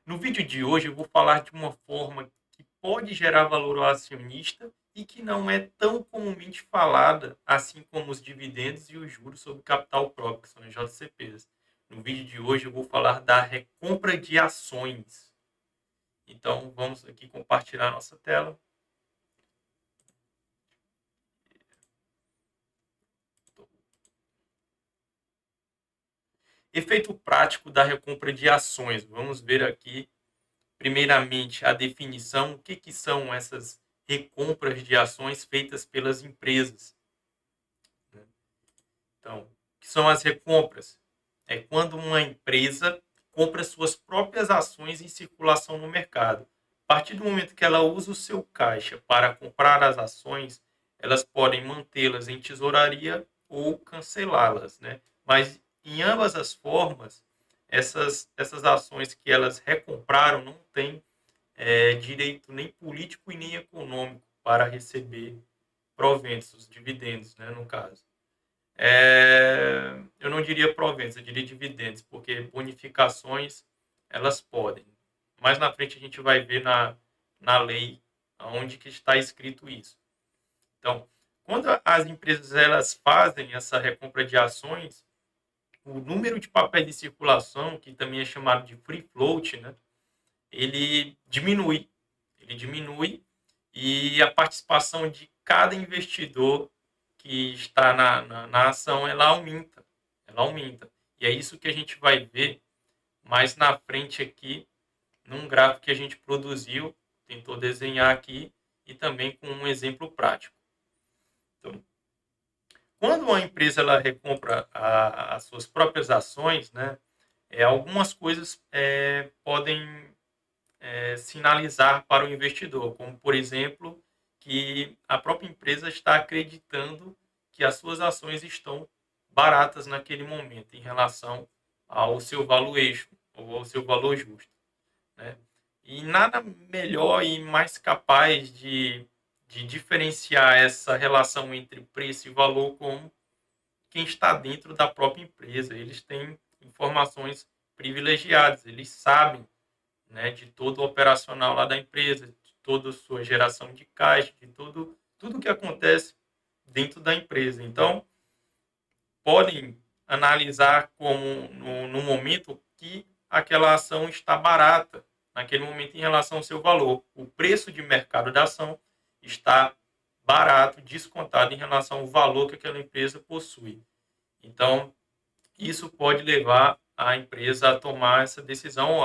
No vídeo de hoje eu vou falar de uma forma que pode gerar valor ao acionista e que não é tão comumente falada, assim como os dividendos e os juros sobre capital próprio, que são as JCPs. No vídeo de hoje eu vou falar da recompra de ações. Então vamos aqui compartilhar a nossa tela. Efeito prático da recompra de ações. Vamos ver aqui, primeiramente, a definição. O que são essas recompras de ações feitas pelas empresas? Então, o que são as recompras? É quando uma empresa compra suas próprias ações em circulação no mercado. A partir do momento que ela usa o seu caixa para comprar as ações, elas podem mantê-las em tesouraria ou cancelá-las, né? Mas em ambas as formas, essas ações que elas recompraram não têm direito nem político e nem econômico para receber proventos, os dividendos, né, no caso. Eu não diria proventos, eu diria dividendos, porque bonificações elas podem. Mais na frente a gente vai ver na lei onde que está escrito isso. Então, quando as empresas elas fazem essa recompra de ações, o número de papéis em circulação, que também é chamado de free float, né, ele diminui. Ele diminui e a participação de cada investidor que está na ação, ela aumenta. Ela aumenta. E é isso que a gente vai ver mais na frente aqui, num gráfico que a gente produziu, tentou desenhar aqui, e também com um exemplo prático. Então, quando uma empresa ela recompra as suas próprias ações, né, algumas coisas podem sinalizar para o investidor, como, por exemplo, que a própria empresa está acreditando que as suas ações estão baratas naquele momento em relação ao seu valuation ou ao seu valor justo, né? E nada melhor e mais capaz de diferenciar essa relação entre preço e valor como quem está dentro da própria empresa. Eles têm informações privilegiadas, eles sabem, né, de todo o operacional lá da empresa, de toda a sua geração de caixa, de tudo que acontece dentro da empresa. Então, podem analisar como no momento que aquela ação está barata, naquele momento em relação ao seu valor. O preço de mercado da ação está barato, descontado em relação ao valor que aquela empresa possui. Então, isso pode levar a empresa a tomar essa decisão,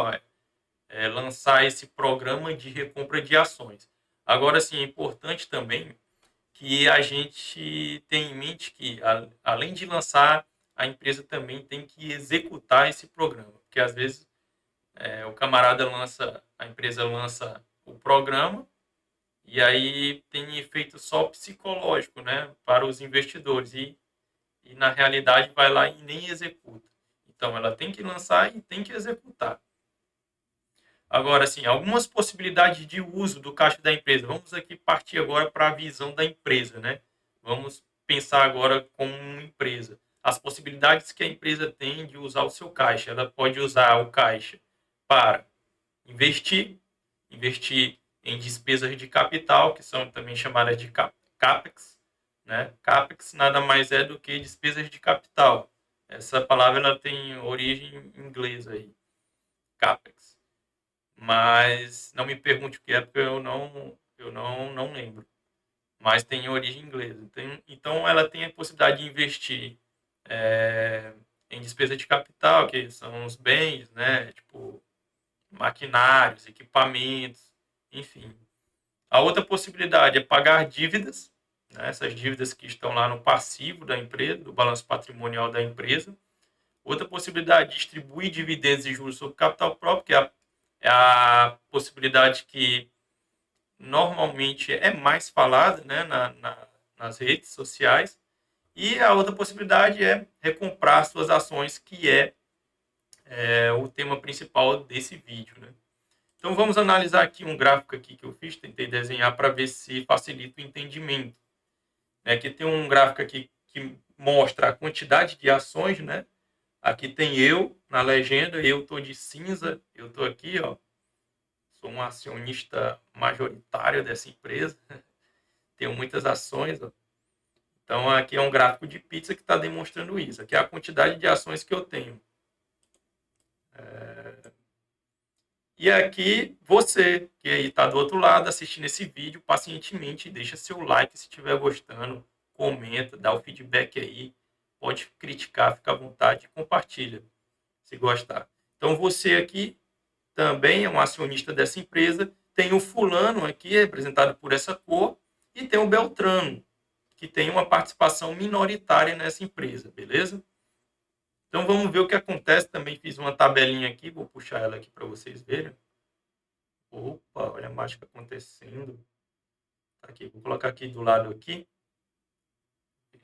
lançar esse programa de recompra de ações. Agora, sim, é importante também que a gente tenha em mente que, além de lançar, a empresa também tem que executar esse programa, porque às vezes o camarada lança, a empresa lança o programa e aí tem efeito só psicológico, né, para os investidores e na realidade vai lá e nem executa. Então, ela tem que lançar e tem que executar. Agora, assim, algumas possibilidades de uso do caixa da empresa. Vamos aqui partir agora para a visão da empresa, né? Vamos pensar agora como uma empresa. As possibilidades que a empresa tem de usar o seu caixa. Ela pode usar o caixa para investir, investir em despesas de capital, que são também chamadas de CAPEX, né? CAPEX nada mais é do que despesas de capital. Essa palavra ela tem origem em inglês aí, CAPEX, mas não me pergunte o que é, porque eu não lembro. Mas tem origem inglesa. Então, ela tem a possibilidade de investir é, em despesa de capital, que são os bens, né? Tipo, maquinários, equipamentos, enfim. A outra possibilidade é pagar dívidas, né? Essas dívidas que estão lá no passivo da empresa, do balanço patrimonial da empresa. Outra possibilidade, distribuir dividendos e juros sobre capital próprio, que é a possibilidade que normalmente é mais falada, né, nas redes sociais. E a outra possibilidade é recomprar suas ações, que é o tema principal desse vídeo, né? Então vamos analisar aqui um gráfico aqui que eu fiz, tentei desenhar para ver se facilita o entendimento. Aqui tem um gráfico aqui que mostra a quantidade de ações, né? Aqui tem eu na legenda, eu estou de cinza, eu estou aqui, ó, sou um acionista majoritário dessa empresa, tenho muitas ações, ó. Então, aqui é um gráfico de pizza que está demonstrando isso. Aqui é a quantidade de ações que eu tenho. E aqui, você que aí está do outro lado assistindo esse vídeo, pacientemente deixa seu like se estiver gostando, comenta, dá o feedback aí, pode criticar, fica à vontade, compartilha se gostar. Então, você aqui também é um acionista dessa empresa, tem o fulano aqui, representado por essa cor, e tem o Beltrano, que tem uma participação minoritária nessa empresa, beleza? Então vamos ver o que acontece. Também fiz uma tabelinha aqui, vou puxar ela aqui para vocês verem. Opa, olha a mágica acontecendo. Tá aqui, vou colocar aqui do lado aqui.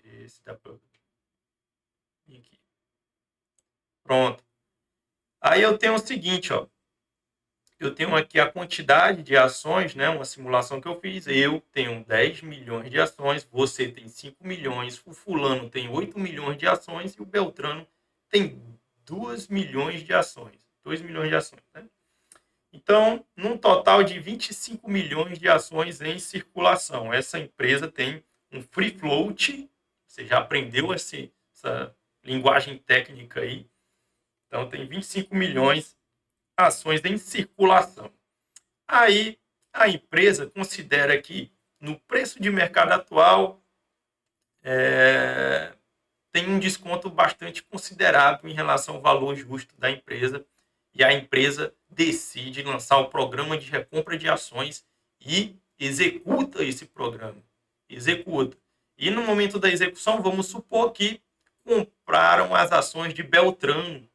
Esse dá para aqui. Pronto. Aí eu tenho o seguinte, ó. Eu tenho aqui a quantidade de ações, né? Uma simulação que eu fiz. Eu tenho 10 milhões de ações, você tem 5 milhões, o fulano tem 8 milhões de ações e o Beltrano tem 2 milhões de ações. 2 milhões de ações, né? Então, num total de 25 milhões de ações em circulação. Essa empresa tem um free float, você já aprendeu essa linguagem técnica aí. Então, tem 25 milhões ações em circulação. Aí a empresa considera que no preço de mercado atual tem um desconto bastante considerável em relação ao valor justo da empresa, e a empresa decide lançar o programa de recompra de ações e executa esse programa. Executa. E no momento da execução, vamos supor que compraram as ações de Beltrano,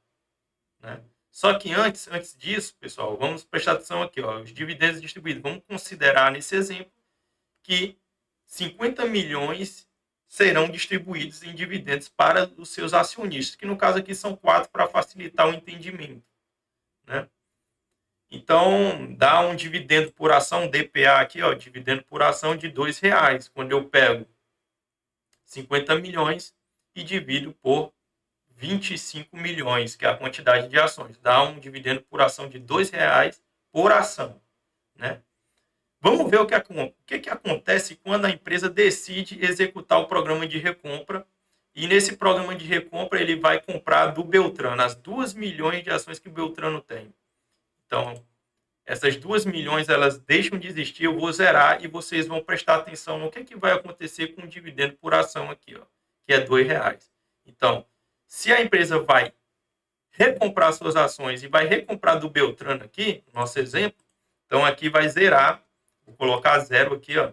né? Só que antes disso, pessoal, vamos prestar atenção aqui, ó, os dividendos distribuídos. Vamos considerar nesse exemplo que 50 milhões serão distribuídos em dividendos para os seus acionistas, que no caso aqui são 4 para facilitar o entendimento, né? Então, dá um dividendo por ação, DPA aqui, ó, dividendo por ação de R$2, quando eu pego 50 milhões e divido por 25 milhões, que é a quantidade de ações. Dá um dividendo por ação de R$2 por ação, né? Vamos ver o que acontece quando a empresa decide executar o programa de recompra. E nesse programa de recompra ele vai comprar do Beltrano as 2 milhões de ações que o Beltrano tem. Então, essas 2 milhões elas deixam de existir, eu vou zerar e vocês vão prestar atenção no que vai acontecer com o dividendo por ação aqui, ó, que é R$2. Então, se a empresa vai recomprar suas ações e vai recomprar do Beltrano aqui, nosso exemplo, então aqui vai zerar, vou colocar 0 aqui, ó,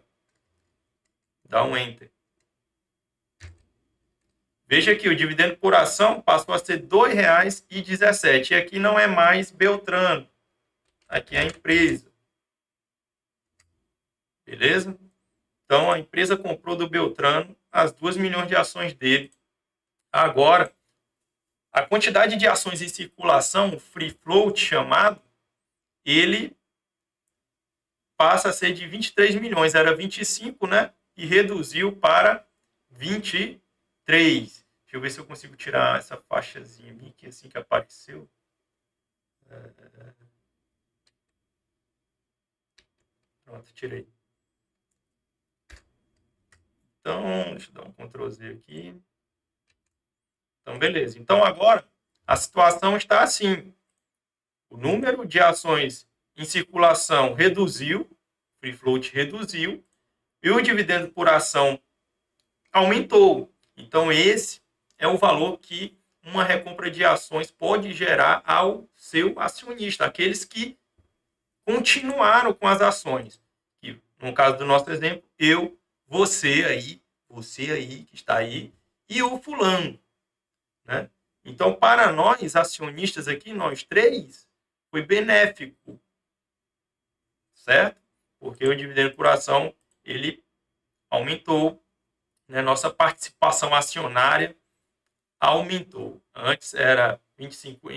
dá um Enter. Veja que o dividendo por ação passou a ser R$2,17, e aqui não é mais Beltrano, aqui é a empresa. Beleza? Então a empresa comprou do Beltrano as 2 milhões de ações dele. Agora, a quantidade de ações em circulação, o free float chamado, ele passa a ser de 23 milhões. Era 25, né? E reduziu para 23. Deixa eu ver se eu consigo tirar essa faixazinha aqui, assim que apareceu. Pronto, tirei. Então, deixa eu dar um Ctrl Z aqui. Então, beleza. Então, agora, a situação está assim. O número de ações em circulação reduziu, free float reduziu, e o dividendo por ação aumentou. Então, esse é o valor que uma recompra de ações pode gerar ao seu acionista, aqueles que continuaram com as ações. E, no caso do nosso exemplo, eu, você aí que está aí, e o fulano, né? Então, para nós, acionistas aqui, nós três, foi benéfico, certo? Porque o dividendo por ação, ele aumentou, né? Nossa participação acionária aumentou. Antes era 25,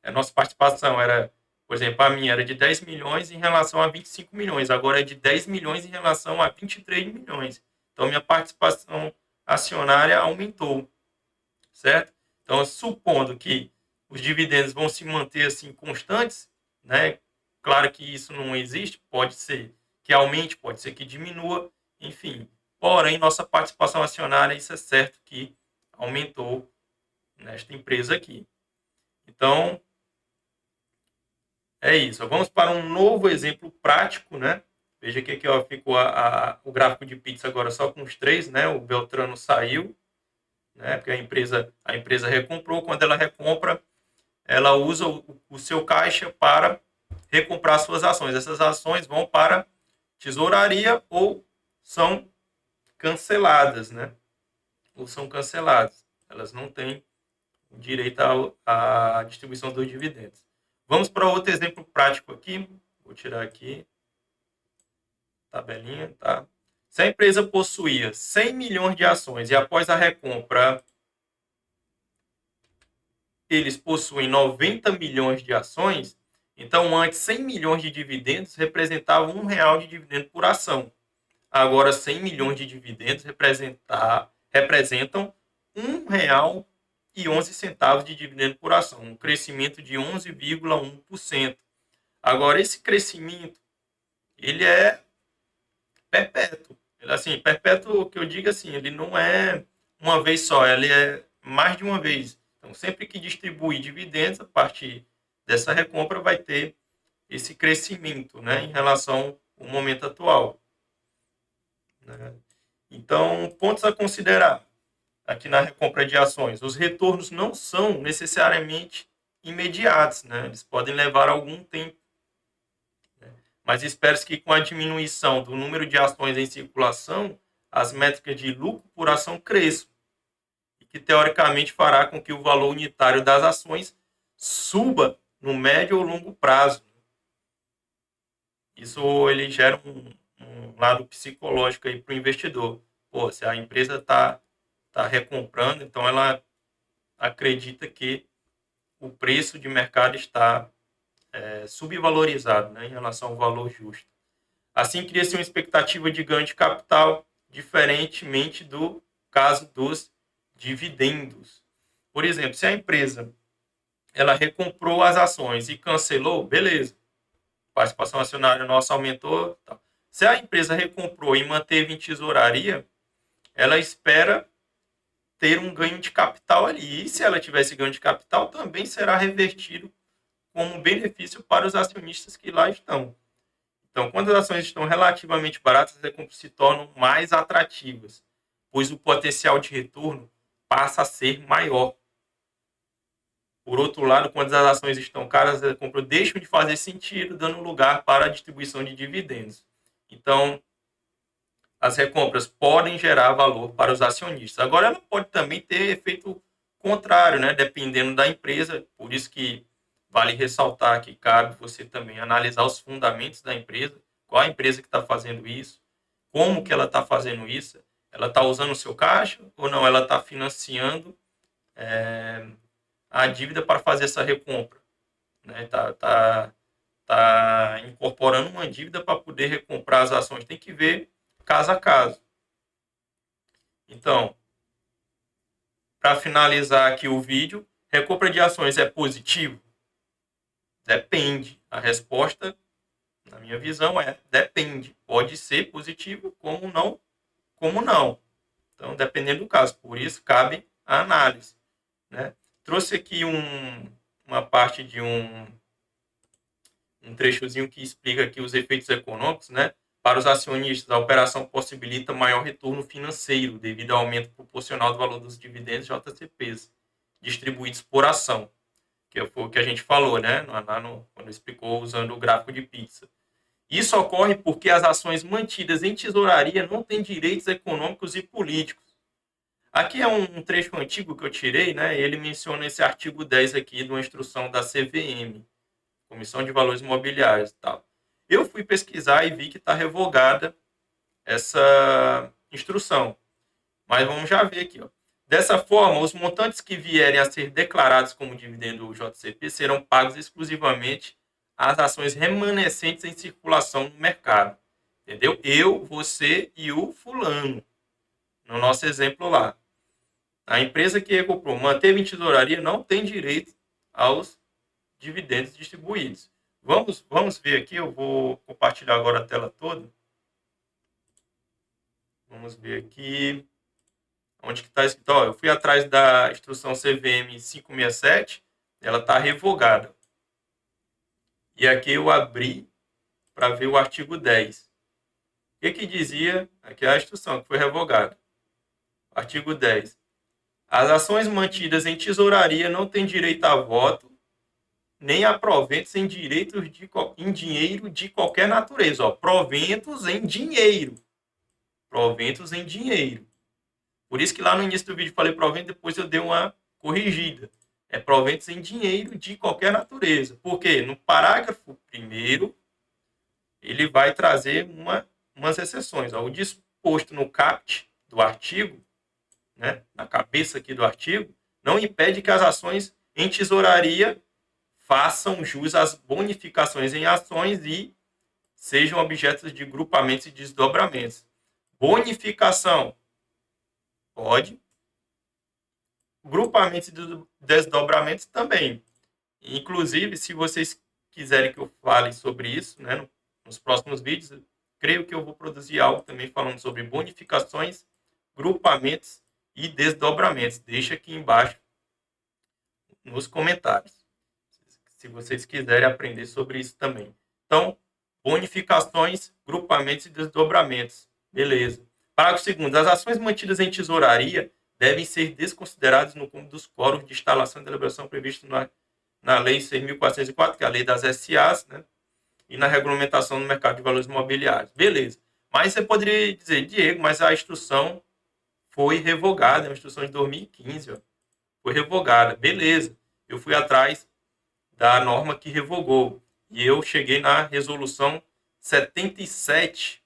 a nossa participação era, por exemplo, a minha era de 10 milhões em relação a 25 milhões, agora é de 10 milhões em relação a 23 milhões. Então, minha participação acionária aumentou, certo? Então, supondo que os dividendos vão se manter assim constantes, né? Claro que isso não existe, pode ser que aumente, pode ser que diminua, enfim. Porém, nossa participação acionária, isso é certo que aumentou nesta empresa aqui. Então, é isso. Vamos para um novo exemplo prático, né? Veja que aqui ó, ficou o gráfico de pizza agora só com os três, né? O Beltrano saiu, né? Porque a empresa recomprou. Quando ela recompra, ela usa o seu caixa para recomprar suas ações. Essas ações vão para tesouraria ou são canceladas, né? Ou são canceladas. Elas não têm direito à distribuição dos dividendos. Vamos para outro exemplo prático aqui. Vou tirar aqui tabelinha, tá? Se a empresa possuía 100 milhões de ações e após a recompra eles possuem 90 milhões de ações, então antes 100 milhões de dividendos representavam R$ 1 de dividendo por ação. Agora 100 milhões de dividendos representam R$ 1,11 de dividendo por ação, um crescimento de 11,1%. Agora esse crescimento ele é perpétuo. Assim, perpétuo que eu digo assim, ele não é uma vez só, ele é mais de uma vez. Então, sempre que distribui dividendos, a partir dessa recompra vai ter esse crescimento, né, em relação ao momento atual. Né? Então, pontos a considerar aqui na recompra de ações. Os retornos não são necessariamente imediatos, né? Eles podem levar algum tempo. Mas espera-se que com a diminuição do número de ações em circulação, as métricas de lucro por ação cresçam, e que teoricamente fará com que o valor unitário das ações suba no médio ou longo prazo. Isso ele gera um lado psicológico aí para o investidor. Pô, se a empresa está recomprando, então ela acredita que o preço de mercado está subvalorizado, né, em relação ao valor justo. Assim, cria-se uma expectativa de ganho de capital, diferentemente do caso dos dividendos. Por exemplo, se a empresa ela recomprou as ações e cancelou, beleza. A participação acionária nossa aumentou. Tá. Se a empresa recomprou e manteve em tesouraria, ela espera ter um ganho de capital ali. E se ela tivesse ganho de capital, também será revertido como benefício para os acionistas que lá estão. Então, quando as ações estão relativamente baratas, as recompras se tornam mais atrativas, pois o potencial de retorno passa a ser maior. Por outro lado, quando as ações estão caras, as recompras deixam de fazer sentido, dando lugar para a distribuição de dividendos. Então, as recompras podem gerar valor para os acionistas. Agora, ela pode também ter efeito contrário, né? Dependendo da empresa. Por isso que vale ressaltar que cabe você também analisar os fundamentos da empresa, qual a empresa que está fazendo isso, como que ela está fazendo isso, ela está usando o seu caixa ou não, ela está financiando a dívida para fazer essa recompra. Né? Tá incorporando uma dívida para poder recomprar as ações. Tem que ver caso a caso. Então, para finalizar aqui o vídeo, recompra de ações é positivo? Depende. A resposta, na minha visão, é depende. Pode ser positivo, como não. Então, dependendo do caso. Por isso, cabe a análise. Né? Trouxe aqui uma parte de um trechozinho que explica aqui os efeitos econômicos, né? Para os acionistas, a operação possibilita maior retorno financeiro devido ao aumento proporcional do valor dos dividendos JCPs distribuídos por ação, que foi o que a gente falou, né? Quando explicou usando o gráfico de pizza. Isso ocorre porque as ações mantidas em tesouraria não têm direitos econômicos e políticos. Aqui é um trecho antigo que eu tirei, né? Ele menciona esse artigo 10 aqui de uma instrução da CVM, Comissão de Valores Imobiliários e tal. Eu fui pesquisar e vi que está revogada essa instrução. Mas vamos já ver aqui. Ó. Dessa forma, os montantes que vierem a ser declarados como dividendo JCP serão pagos exclusivamente às ações remanescentes em circulação no mercado. Entendeu? Eu, você e o fulano. No nosso exemplo lá. A empresa que recomprou, manteve em tesouraria, não tem direito aos dividendos distribuídos. Vamos ver aqui, eu vou compartilhar agora a tela toda. Vamos ver aqui. Onde que está escrito? Ó, eu fui atrás da instrução CVM 567, ela está revogada. E aqui eu abri para ver o artigo 10. O que dizia? Aqui é a instrução que foi revogada. Artigo 10. As ações mantidas em tesouraria não têm direito a voto, nem a proventos em em dinheiro de qualquer natureza. Ó, proventos em dinheiro. Proventos em dinheiro. Por isso que lá no início do vídeo eu falei provento, depois eu dei uma corrigida. É proventos em dinheiro de qualquer natureza. Por quê? No parágrafo 1º, ele vai trazer umas exceções. Ó. O disposto no caput do artigo, né, na cabeça aqui do artigo, não impede que as ações em tesouraria façam jus às bonificações em ações e sejam objetos de grupamentos e desdobramentos. Bonificação pode. Grupamentos e desdobramentos também. Inclusive, se vocês quiserem que eu fale sobre isso, né, nos próximos vídeos, creio que eu vou produzir algo também falando sobre bonificações, grupamentos e desdobramentos. Deixa aqui embaixo nos comentários, se vocês quiserem aprender sobre isso também. Então, bonificações, grupamentos e desdobramentos. Beleza. Parágrafo 2º. As ações mantidas em tesouraria devem ser desconsideradas no cúmulo dos quóruns de instalação e deliberação previstos na Lei 6.404, que é a Lei das SAs, né? E na regulamentação do mercado de valores imobiliários. Beleza. Mas você poderia dizer, Diego, mas a instrução foi revogada, é uma instrução de 2015, ó. Foi revogada. Beleza. Eu fui atrás da norma que revogou. E eu cheguei na resolução 77,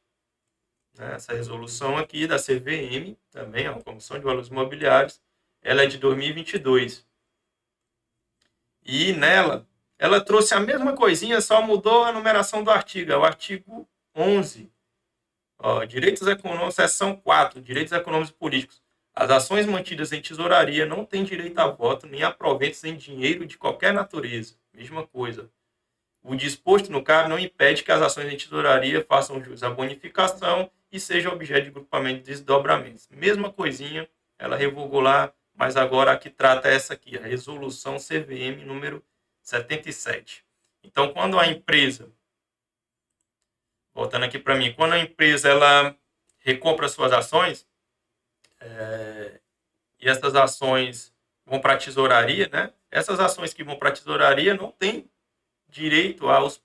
né? Essa resolução aqui da CVM, também, a Comissão de Valores Imobiliários, ela é de 2022. E nela, ela trouxe a mesma coisinha, só mudou a numeração do artigo. É o artigo 11. Ó, direitos econômicos, seção 4, direitos econômicos e políticos. As ações mantidas em tesouraria não têm direito a voto nem a proventos em dinheiro de qualquer natureza. Mesma coisa. O disposto no CAR não impede que as ações em tesouraria façam jus à bonificação e sejam objeto de grupamento de desdobramentos. Mesma coisinha, ela revogou lá, mas agora a que trata é essa aqui, a resolução CVM número 77. Então, quando a empresa, voltando aqui para mim, quando a empresa ela recompra suas ações, e essas ações vão para a tesouraria, né? Essas ações que vão para a tesouraria não têm direito aos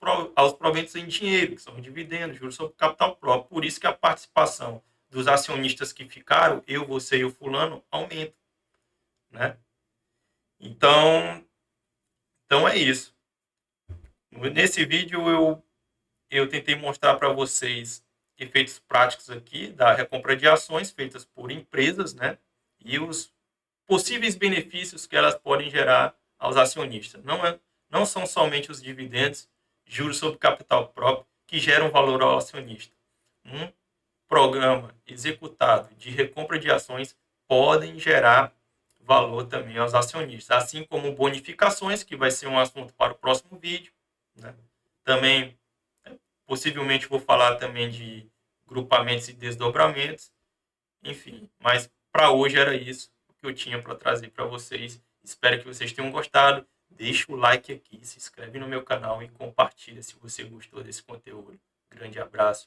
proventos em dinheiro, que são dividendos, juros sobre capital próprio. Por isso que a participação dos acionistas que ficaram, eu, você e o fulano, aumenta, né? Então é isso. Nesse vídeo eu tentei mostrar para vocês efeitos práticos aqui da recompra de ações feitas por empresas, né? E os possíveis benefícios que elas podem gerar aos acionistas. Não são somente os dividendos, juros sobre capital próprio, que geram valor ao acionista. Um programa executado de recompra de ações podem gerar valor também aos acionistas, assim como bonificações, que vai ser um assunto para o próximo vídeo, né? Também, possivelmente, vou falar também de grupamentos e desdobramentos, enfim, mas para hoje era isso que eu tinha para trazer para vocês. Espero que vocês tenham gostado. Deixa o like aqui, se inscreve no meu canal e compartilha se você gostou desse conteúdo. Grande abraço.